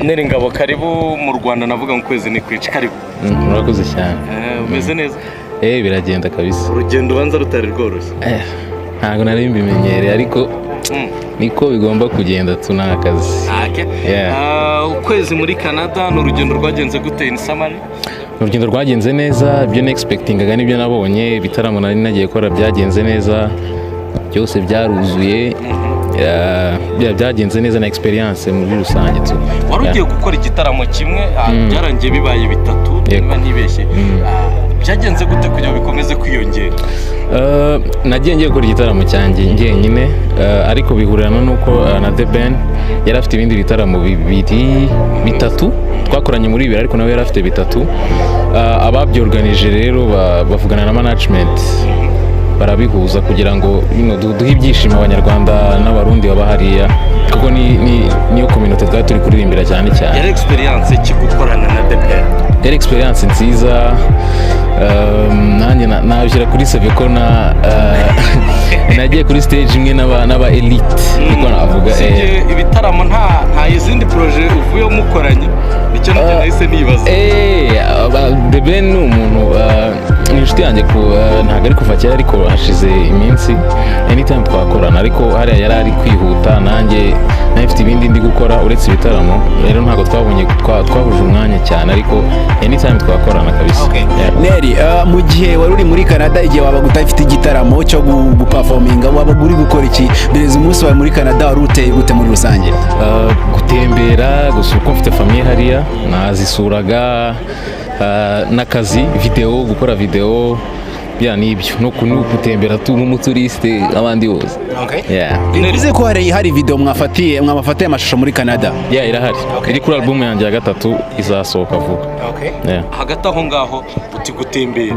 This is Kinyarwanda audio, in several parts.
Neri ngabo karibu mu Rwanda navuga ngo kwezi ni kwica karibu. Murakoze cyane. Umeze neza? Biragenda kabisa. Urugendo banza rutari rworoshye. Ntago nari mbimenyereye ariko niko bigomba kugenda tunakazi. Ukwezi muri Canada n'urugendo rwagenze gute in summary? Urugendo rwagenze neza, ibyo expectingaga nibyo nabonye, bitaramo nari nagiye gukora byagenze neza. Byose byaruzuye. Byagenze neza na experience muri rusange tu. Wari ugiye gukora igitaramo kimwe byarangiye bibaye bitatu niba ntibeshye. Byagenze gute kugira bikomeze kwiyongera? Nagiye ngiye gukora igitaramo cyanjye njyenyine ariko bihurana nuko na The Ben yari afite ibindi bitaramo bitatu twakoranye muri ibi ariko nawe yari afite bitatu. Ababyorganije rero bavugana na management barabihuza kugira ngo duhe ibyishimo abanyarwanda n'abarundi baba hariya kuko niyo community twari turi kuririmbira cyane. Yari experience ki gukorana na The Ben? Yari experience nziza. Nanjye nabishyira kuri CV ko nagiye kuri stage imwe n'aba elite niko navuga. Ibitaramo nta izindi projet uvuye mukoranye nicyo nahise nibaza. The Ben ni umuntu inshuti yanjye ntabwo ari kuva kera ariko hashize iminsi anytime twakorana ariko hariya yari ari kwihuta nanjye nafite ibindi ndi gukora uretse ibitaramo rero ntabwo twahuje umwanya cyane ariko anytime twakorana kabisa. Neri mu gihe wari uri muri Canada igihe wabaga utafite igitaramo cyo guperforminga wabaga uri gukora iki? Bereza umunsi wawe muri Canada wari uteye gute muri rusange? Gutembera gusa uko mfite famille hariya nazisuraga n'akazi video gukora video nibyo no gutembera tu nk'umuturiste abandi bose. Bivuze ko hari video mwafatiye amashusho muri Canada? Irahari iri kuri album yanjye ya gatatu izasohoka vuba. Hagati aho ngaho uti gutembera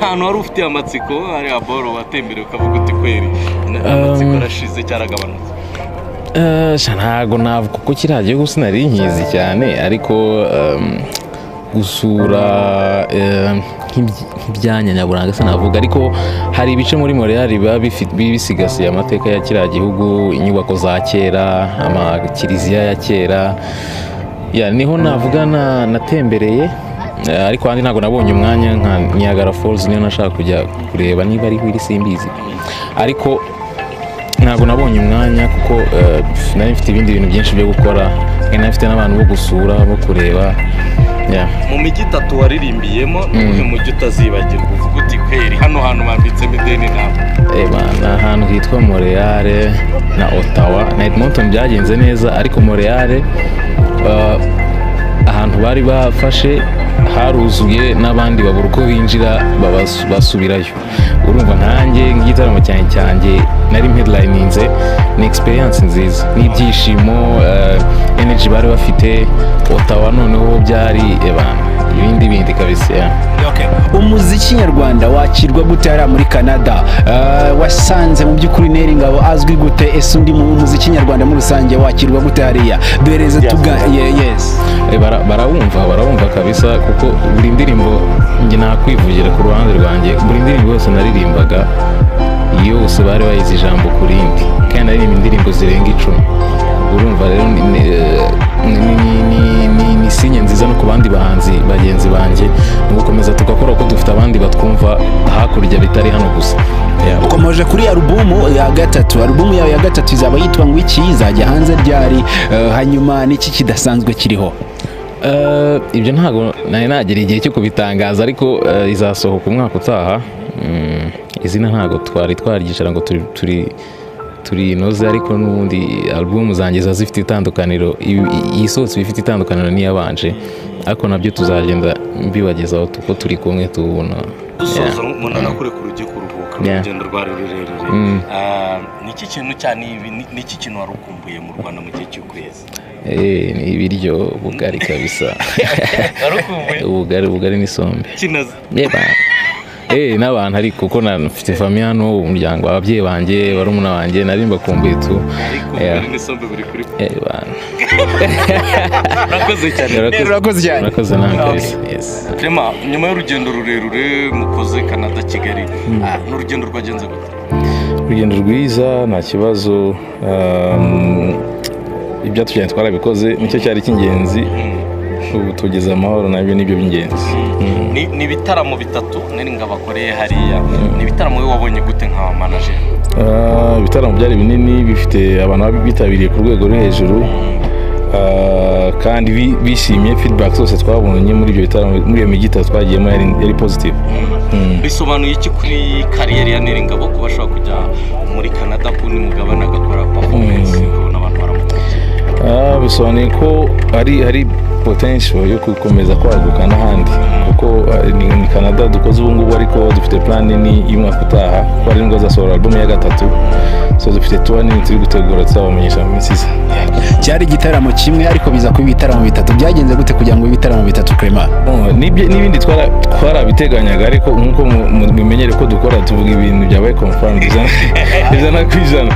ahantu wari ufite amatsiko hari aboro watembere ukavuga uti kweri amatsiko arashize cyaragabanutse? Ntago navuga kuko kiriya gihugu sinari nkizi cyane ariko gusura nk'ibyanya nyaburanga sinavuga ariko hari ibice muri Montreal biba bisigasiye amateka ya kiriya gihugu, inyubako za kera, amakiriziya ya kera. Niho navuga natembereye ariko kandi ntago nabonye umwanya nka Niagara Falls niyo nashaka kujya kureba niba ari hiri simbizi ariko ntago nabonye umwanya kuko nari mfite ibindi bintu byinshi byo gukora kandi nafite n'abantu bo gusura bo kureba. Mu mijyi itatu waririmbiyemo n'uyu mujyi utazibagirwa uvuga uti kweri hano hantu bambitsemo ideni nawe? Ni ahantu hitwa Montreal na Ottawa na Edmonton byagenze neza ariko Montreal ahantu bari bafashe haruzuye n'abandi babura uko binjira basubirayo. Urumva nkanjye nk'igitaramo cyanjye nari headlininze ni experience nziza n'ibyishimo energy bari bafite. Ottawa noneho byari ibindi kabisa. Umuziki nyarwanda wakirwa gute ari muri Canada? Wasanze mu by'ukuri Neri ngabo azwi gute? Ese undi mu muziki nyarwanda muri rusange wakirwa gute hariya? Duhereze barabumva kabisa kuko buri ndirimbo njye nakwivugira ku ruhande rwanjye buri ndirimbo yose naririmbaga yose bari bayizi ijambo ku rindi kandi naririmba indirimbo zirenga 10. Urumva rero ni sinye nziza no ku bandi bahanzi bagenzi banjye no gukomeza tugakora uko dufite abandi batwumva hakurya bitari hano gusa. Ukomeje kuri albumu ya gatatu, albumu yawe ya gatatu izaba yitwa ngo iki? Izajya hanze ryari? Hanyuma niki kidasanzwe kiriho? Ibyo ntago nagira igihe cyo kubitangaza ariko izasohoka umwaka utaha. Izina ntago twarigisha ngo turi inoze ariko n'ubundi album zanjye zifite itandukaniro isohotse bifite itandukaniro n'iyabanje ariko nabyo tuzagenda mbibagezaho tuko turi kumwe tubona. Dusoza umuntu nakure ku rujye kuruhuka urugendo rwa rurerure. Niki kintu cyane niki kintu warukumbuye mu Rwanda mu gihe cy'ukwezi? Ni ibiryo bugari kabisa. Ubugari n'isombe. Kinaza. N'abantu ariko kuko nafite famille hano umuryango ababyeyi banjye barumuna banjye nari mbakumbuye tu. N'isombe buri kuri. Urakoze cyane. Clement, nyuma y'urugendo rurerure mukoze Canada Kigali n'urugendo rwagenze gute? Urugendo rwiza nta kibazo. ibyatujyanye twarabikoze nicyo cyari cy'ingenzi ubu tugeze amahoro nabyo nibyo by'ingenzi. Ni ibitaramo bitatu nari ngabakoreye hariya, ni ibitaramo we wabonye gute nka manager? Ibitaramo byari binini bifite abantu bitabiriye ku rwego rwo hejuru, kandi bishimiye feedback zose twabonye muri ibyo bitaramo, muri iyo mijyi twagiyemo yari positive. Bisobanuye iki kuri kariyeri ya Neringabo kuba ashobora kujya muri Canada ku mugabane agakora performance ukabona abantu baramukurikiye? Bisobanuye ko hari potential yo gukomeza kwaguka n'ahandi, kuko ni Canada dukoze ubu ngubu, ariko dufite plan nini y'umwaka utaha ko ari ngo azasohora album ya gatatu, so dufite tour nini turi gutegura tuzabamenyesha mu minsi iza. Cyari igitaramo kimwe ariko biza kuba ibitaramo bitatu, byagenze gute kugira ngo ibitaramo bitatu Clement? N'ibindi twarabiteganyaga, ariko nk'uko mumenyere ko dukora tuvuga ibintu byabaye confirmed ijana ku ijana.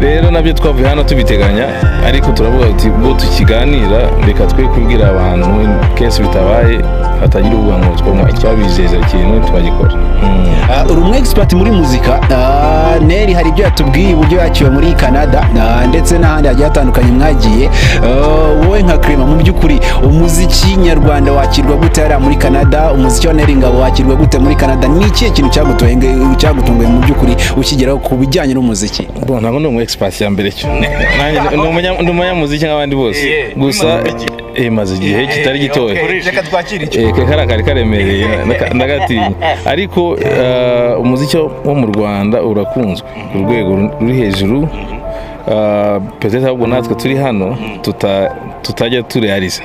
Rero nabyo twavuye hano tubiteganya, ariko turavuga ati bo tukiganira reka twe kubwira abantu kese bitabaye hatagira uvuga ngo twumva icyabizeza ikintu twagikora. Uri umu expert muri muzika, Neri hari ibyo yatubwiye uburyo yakiwe muri Canada ndetse n'ahandi hagiye hatandukanye mwagiye. Wowe nka Clement, mu by'ukuri umuziki nyarwanda wakirwa gute hariya muri Canada? Umuziki wa Neringabo wakirwa gute muri Canada? Ni ikihe kintu cyagutunguye mu by'ukuri ukigeraho ku bijyanye n'umuziki? Ntabwo ndi umu expert ya mbere cyo, ndi umunyamuziki nk'abandi bose, gusa maze igihe kitari gitoya. Reka twakire icyo kari karemereye ndagatinya, ariko umuziki wo mu Rwanda urakunzwe ku rwego ruri hejuru. Peut-être ahubwo natwe turi hano tutajya turealiza.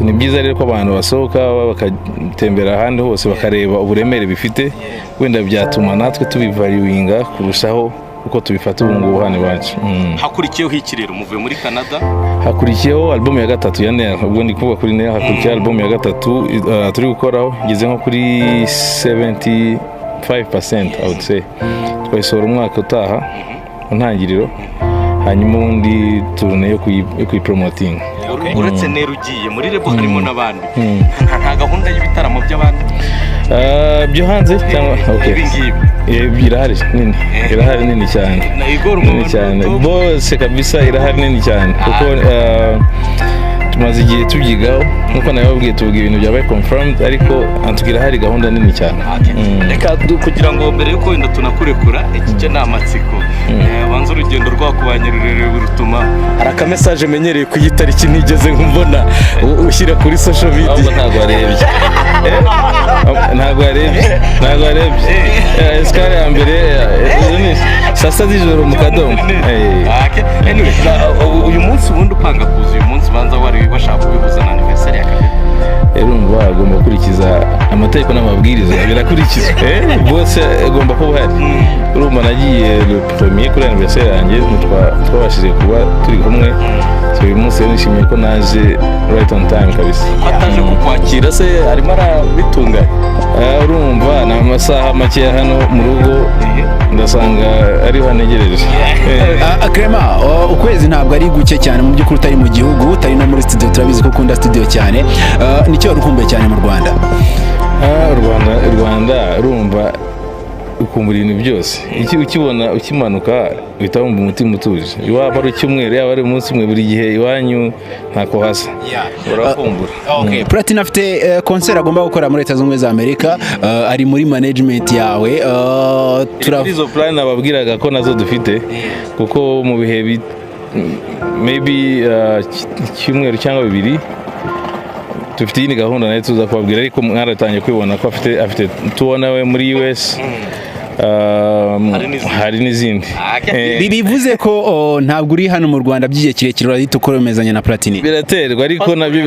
Ni byiza rero ko abantu basohoka bakatembera ahandi hose bakareba uburemere bifite, wenda byatuma natwe tubivaluinga kurushaho uko tubifata ubu ngubu hano iwacu. Hakurikiyeho iki rero muvuye muri Canada? Hakurikiyeho album ya gatatu ya Nera, ubwo ndi kuvuga kuri Nera. Hakurikiyeho album ya gatatu turi gukoraho, ngeze nko kuri 75% I would say. Twayisohora umwaka utaha mu ntangiriro, hanyuma ubundi turune yo kuyipromoting. Uretse Nera ugiye muri Rebo harimo n'abandi, nta gahunda y'ibitaramo by'abandi byo hanze cyangwa irahari nini cyane bose kabisa, irahari nini cyane kuko tumaze igihe tubyigaho, nkuko nababwiye tuvuga ibintu byabaye confirmed, ariko antugira hari gahunda nini cyane. Reka kugira ngo mbere yuko wenda tunakurekura iki ni amatsiko, banza urugendo rwakubanye rurerure rutuma hari aka message menyereye ku itariki nigeze mbona ushyira kuri social media. Ntabwo yarebye esikare ya mbere saa sita z'ijoro mu Kadomo. Uyu munsi ubundi upanga kuza uyu munsi banza wari bashaka kubihuza na anniversary ya kabiri, urumva agomba gukurikiza amategeko n'amabwiriza birakurikizwa, bose agomba kuba uhari. Urumva nagiye le premier kuri anniversary yanjye, twabashije kuba turi kumwe, uyu munsi rero nishimiye ko naje right on time kabisa. Ataje kukwakira se arimo arabitunganya? Urumva ni amasaha make hano mu rugo, ndasanga ariho hanegereje. Clement, ukwezi ntabwo ari guke cyane mu by'ukuri, utari mu gihugu, utari no muri studio, turabizi ko ukunda studio cyane. Nicyo warukumbuye cyane mu Rwanda? Rwanda urumva ukumbura ibintu byose, ukibona ukimanuka uhita wumva umutima utuje. Iwaba ari icyumweru, yaba ari umunsi umwe, buri gihe iwanyu ntako hasa, urakumbura. Platini afite concert agomba gukora muri Leta Zunze Ubumwe za Amerika, ari muri management yawe. Izo plan nababwiraga ko nazo dufite, kuko mu bihe maybe icyumweru cyangwa bibiri dufite iyi gahunda nayo tuza kubabwira, ariko mwaratangiye kwibona ko afite tubona we muri US. Hari n'izindi. Bivuze ko ntabwo uri hano mu Rwanda by'igihe kirekire, urahita ukomezanya na Platini? Biraterwa, ariko nabyo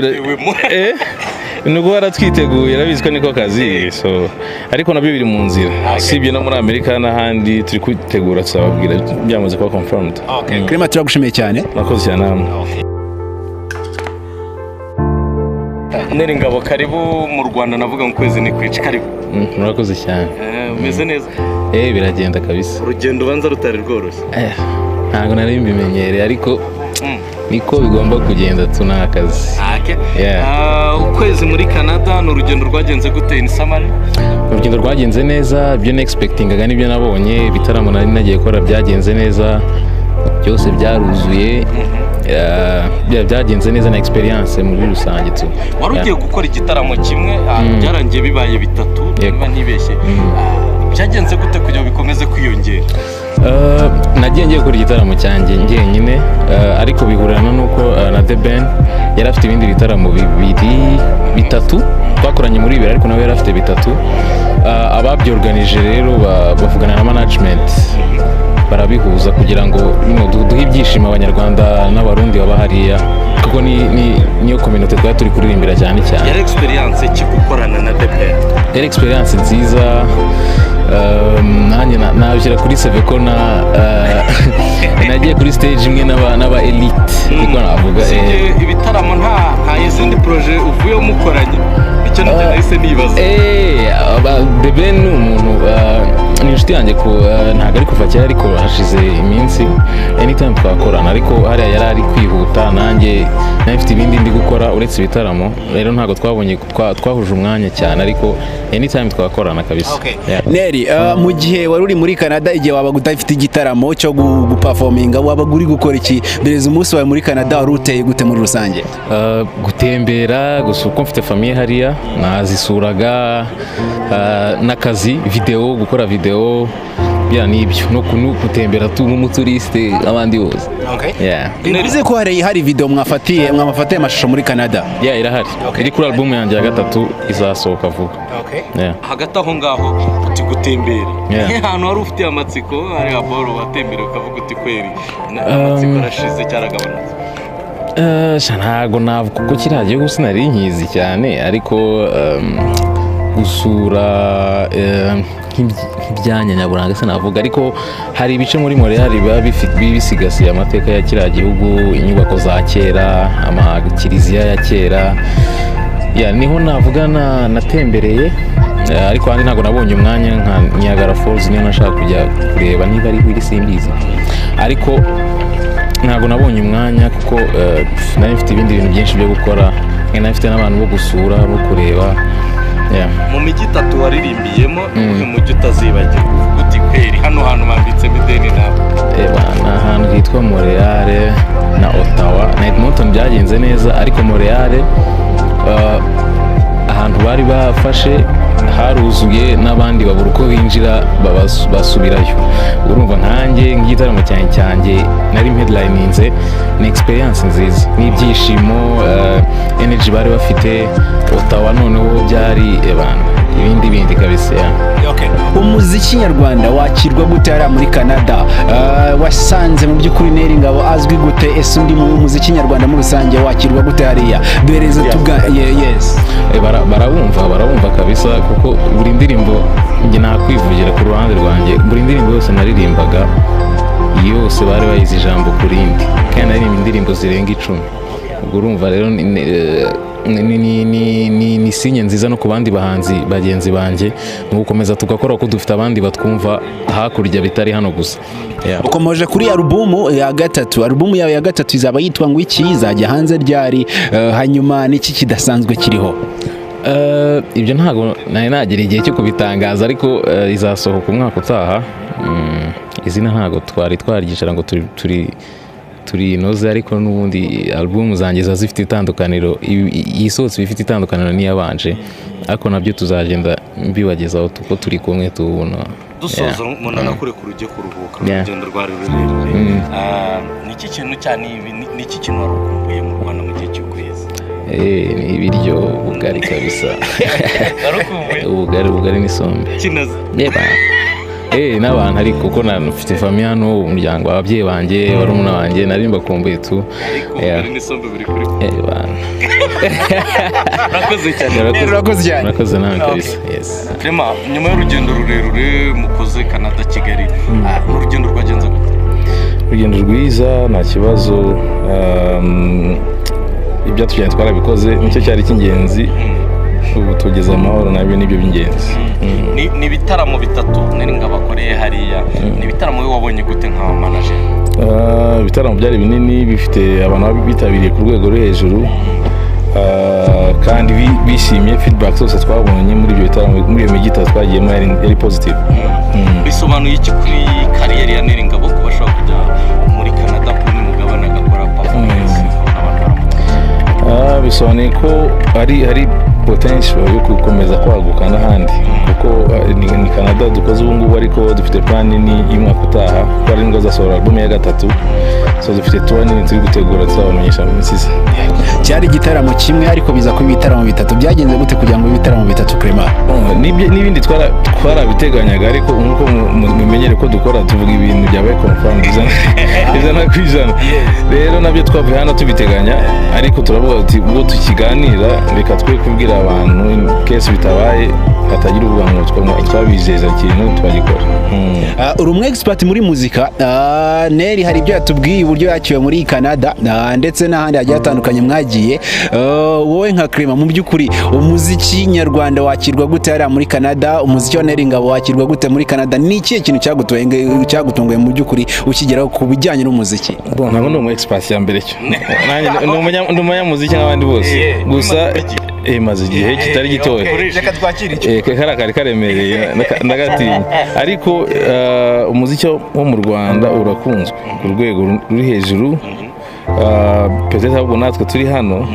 nubwo baratwiteguye, arabizi ko niko kazi, so ariko nabyo biri mu nzira. Sibye no muri Amerika n'ahandi turi kwitegura, tuzababwira byamaze kuba confirmed. Clement, turagushimiye cyane. Nakoze cyane namwe. Neringabo, karibu mu Rwanda, navuga ngo kwezi ni kwica. Karibu. Murakoze cyane. Umeze neza? Biragenda kabisa. Urugendo ubanza rutari rworoshye? Ntabwo nari mbimenyereye, ariko niko bigomba kugenda, tunakazi. Ukwezi muri Canada ni urugendo rwagenze gute in summary? Urugendo rwagenze neza, ibyo nexpectingaga nibyo nabonye. Ibitaramo nari nagiye gukora byagenze neza, byose byaruzuye. Byagenze neza na experience muri rusange tu. Wari ugiye gukora igitaramo kimwe byarangiye bibaye bitatu niba ntibeshye. Byagenze gute kugira ngo bikomeze kwiyongera? Nagiye ngiye gukora igitaramo cyanjye njyenyine, ariko bihurana n'uko na The Ben yari afite ibindi bitaramo bitatu twakoranye muri ibiri, ariko nawe yari afite bitatu. Ababyorganije rero bavugana na management barabihuza kugira ngo duhe ibyishimo abanyarwanda n'abarundi baba hariya, kuko niyo community twari turi kuririmbira cyane cyane. Yari experience ki gukorana na The Ben? Yari experience nziza. Nanjye nabishyira kuri seve ko nagiye kuri stage imwe n'aba elite, niko navuga. Ibitaramo nta izindi projet uvuye mukoranye, icyo nahise nibaza. The Ben ni umuntu, ni inshuti yanjye, ntabwo ari kuva kera ariko hashize iminsi anytime twakorana, ariko hariya yari ari kwihuta, nanjye mfite ibindi ndi gukora uretse ibitaramo, rero ntabwo twahuje umwanya cyane, ariko anytime twakorana kabisa. Neri, mu gihe wari uri muri Canada, igihe wabaga udafite igitaramo cyo guperforminga, wabaga uri gukora iki? Bereza umunsi wawe muri Canada wari uteye gute muri rusange? Gutembera, gusa uko mfite famiye hariya nazisuraga, n'akazi, gukora video n'ibyo, no gutembera nk'umuturiste abandi bose. Bivuze ko hari video mwafatiye amashusho muri Canada? Irahari, iri kuri album yanjye ya gatatu izasohoka vuba. Hagati aho ngaho uti gutembera, ahantu wari ufite amatsiko, hari aboro watembera ukavuga uti kweri amatsiko arashize cyaragabanutse? Ntabwo navuga kuko kiriya gihugu sinari nkizi cyane, ariko gusura nk'ibyanya nyaburanga se navuga, ariko hari ibice muri Montreal biba bisigasiye amateka ya kiriya gihugu, inyubako za kera, amakiriziya ya kera, niho navuga natembereye, ariko handi ntabwo nabonye umwanya nka Niagara Falls, niyo nashaka kujya kureba niba ari iri simbizi, ariko ntabwo nabonye umwanya kuko nari mfite ibindi bintu byinshi byo gukora, nari mfite n'abantu bo gusura, bo kureba. Mu mijyi itatu waririmbiyemo, uyu mujyi utazibagirwa uvuga uti kweri hano hantu bambitsemo ideni nawe? Ni ahantu hitwa Montreal na Ottawa na Edmonton, byagenze neza, ariko Montreal ahantu bari bafashe haruzuye n'abandi babura uko binjira basubirayo. Urumva nkanjye nk'igitaramo cyanjye nari headlininze, ni experience nziza n'ibyishimo, energy bari bafite. Ottawa noneho byari ibindi kabisa. Umuziki nyarwanda wakirwa gute hariya muri Canada? Wasanze mu by'ukuri Neri Ngabo azwi gute? Ese undi mu muziki nyarwanda muri rusange wakirwa gute hariya? Bereza barabumva kabisa, kuko buri ndirimbo njye nakwivugira ku ruhande rwanjye, buri ndirimbo yose naririmbaga yose bari bayizi ijambo ku rindi, kandi naririmba indirimbo zirenga 10. Ubwo urumva rero ni sinye nziza no ku bandi bahanzi bagenzi banjye, mu gukomeza tugakora ko dufite abandi batwumva hakurya bitari hano gusa. Ukomeje kuri alubumu ya gatatu, alubumu yawe ya gatatu izaba yitwa ngo iki? Izajya hanze ryari? Hanyuma n'iki kidasanzwe kiriho? Ibyo ntabwo nagira igihe cyo kubitangaza, ariko izasohoka umwaka utaha. Izina ntabwo twari twarigisha ngo turi inoze, ariko n'ubundi album zanjye zifite itandukaniro, isohotse bifite itandukaniro n'iyabanje, ariko nabyo tuzagenda mbibagezaho tuko turi kumwe tubona. Dusoza umuntu nakure ku rujye kuruhuka urugendo rwa rurerure, niki kintu cyane niki kintu warukumbuye mu Rwanda mu gihe cy'ukwezi? Ni ibiryo, ubugari kabisa. Ubugari n'isombe kinaze. N'abantu, ariko kuko nafite famiye hano, umuryango, ababyeyi banjye, barumuna banjye, nari mbakumbuye tu. Ubugari n'isombe buri kuri Urakoze cyane. Murakoze nawe kabisa. Clement, nyuma y'urugendo rurerure mukoze Canada Kigali, urugendo rwagenze gute? Urugendo rwiza, nta kibazo, ibyo tugenda twarabikoze, nicyo cyari cy'ingenzi. Ubu tugeze amahoro, nabyo nibyo by'ingenzi. Ni ibitaramo bitatu Neri Ngabo akoreye hariya, ni ibitaramo we wabonye gute nka manager? Ibitaramo byari binini, bifite abantu bitabiriye ku rwego rwo hejuru, kandi bishimiye. Feedback zose twabonye muri ibyo bitaramo, muri iyo mijyi itatu twagiyemo yari positive. Bisobanuye iki kuri kariyeri ya Neri Ngabo kuba ashobora kujya muri bisobanuye ko hari potential yo gukomeza kwaguka n'ahandi kuko ni Canada dukoze ubu ngubu, ariko dufite plan nini y'umwaka utaha ko ari ngo zasohora album ya gatatu, so dufite tour nini turi gutegura tuzabamenyesha mu minsi iza. Cyari igitaramo kimwe ariko biza kuba ibitaramo bitatu, byagenze gute kugira ngo ibitaramo bitatu Clement? N'ibindi twarabiteganyaga, ariko nkuko mumenyere ko dukora tuvuga ibintu byabaye confirm ijana ku ijana. Rero nabyo twavuye hano tubiteganya, ariko turavuga ati ubwo tukiganira reka twe kubwira abantu in case bitabaye hatagira uvuga ngo twabizeza ikintu twagikora. Uri umu expert muri muzika. Neri hari ibyo yatubwiye uburyo yakiwe muri Canada ndetse n'ahandi hagiye hatandukanye mwagiye. Wowe nka Clement mu by'ukuri umuziki nyarwanda wakirwa gute hariya muri Canada? Umuziki wa Neri Ngabo wakirwa gute muri Canada? Ni ikihe kintu cyagutunguye mu by'ukuri ukigeraho ku bijyanye n'umuziki? Ntabwo ndi umu expert ya mbere cyo, ndi umunyamuziki nk'abandi bose, gusa maze igihe kitari gitoya, reka twakire kari karemereye ndagatinya, ariko umuziki wo mu Rwanda urakunzwe ku rwego ruri hejuru. Peut-être ahubwo natwe turi hano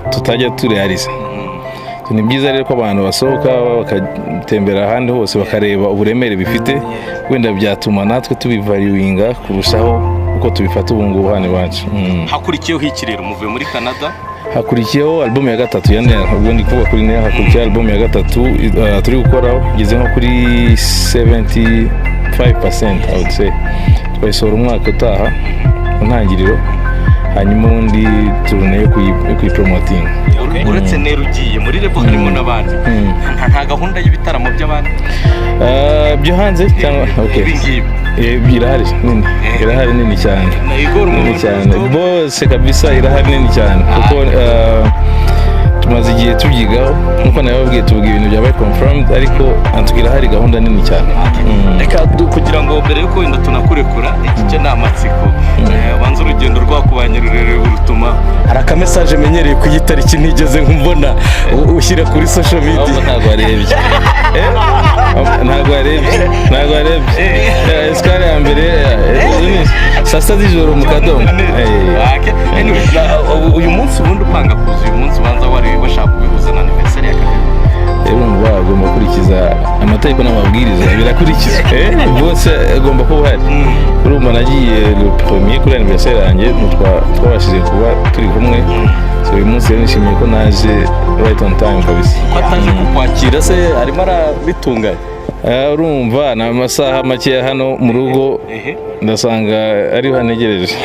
tutajya turealiza. Ni byiza rero ko abantu basohoka bakatembera ahandi hose bakareba uburemere bifite, wenda byatuma natwe tubivaluinga kurushaho uko tubifata ubu ngubu hano iwacu. Hakurikiyeho iki rero muvuye muri Canada? Hakurikiyeho album ya gatatu ya Nera, ubwo ndi kuvuga kuri Nera. Hakurikiyeho album ya gatatu turi gukoraho, igeze nko kuri 75% I would say. Twayisohora umwaka utaha mu ntangiriro, hanyuma undi turune yo kuyipromoting. Uretse Nera ugiye muri Revo harimo n'abandi, nta gahunda y'ibitaramo by'abandi byo hanze cyangwa irahari nini cyane, bose kabisa irahari nini cyane, kuko tumaze igihe tubyigaho, nkuko nababwiye tuvuga ibintu byabaye confirmed, ariko antugira hari gahunda nini cyane. Reka kugira ngo mbere yuko wenda tunakurekura iki ni amatsiko, banza urugendo rwakubanye rurerure rutuma hari akamesaje menyereye ku itariki ntigeze mbona ushyira kuri social media. Ntabwo warebye esikare ya mbere saa sita z'ijoro mu Kadomo. Uyu munsi ubundi upanga kuza, uyu munsi ubanza wari washaka kubihuza na anniversaire ya Kanada. Rero agomba gukurikiza amategeko n'amabwiriza, birakurikizwa bose agomba kuba uhari. Urumva nagiye le premier kuri anniversaire yanjye, twabashije kuba turi kumwe, so uyu munsi rero nishimiye ko naje right on time kabisa. Ko ataje kukwakira se arimo arabitunganya? Urumva ni amasaha make hano mu rugo, ndasanga ariho hanegereje.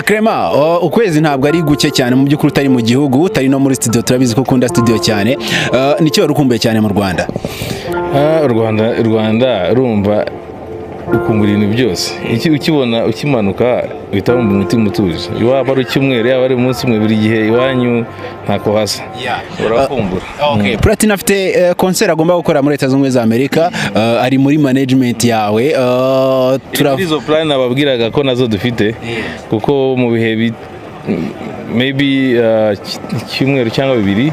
Clement, ukwezi ntabwo ari guke cyane mu by'ukuri, utari mu gihugu, utari no muri studio, turabizi ko ukunda studio cyane. Nicyo wari ukumbuye cyane mu Rwanda? Rwanda urumva ukumbura ibintu byose, ukibona ukimanuka uhita wumva umutima utuje. Iwaba ari icyumweru, yaba ari umunsi umwe, buri gihe iwanyu ntako hasa, urakumbura. Platini afite concert agomba gukora muri Leta Zunze Ubumwe za Amerika, ari muri management yawe. Izo plan ababwiraga ko nazo dufite, kuko mu bihe maybe icyumweru cyangwa bibiri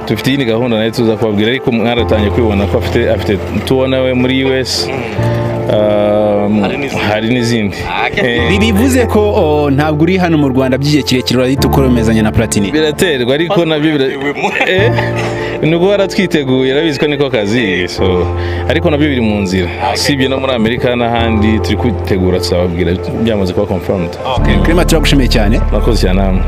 dufite iyi gahunda nayo tuza kubabwira, ariko mwaratangiye kwibona ko afite tubona we muri US, hari n'izindi. Bivuze ko ntabwo uri hano mu Rwanda by'igihe kirekire, urahita ukoromezanya na Platini? Biraterwa, ariko nabyo nubwo waratwiteguye, arabizi ko niko kazi, so ariko nabyo biri mu nzira. Sibye no muri Amerika n'ahandi turi kwitegura, tuzababwira byamaze kuba confirmed. Clement, turagushimiye cyane. Nakoze cyane namwe.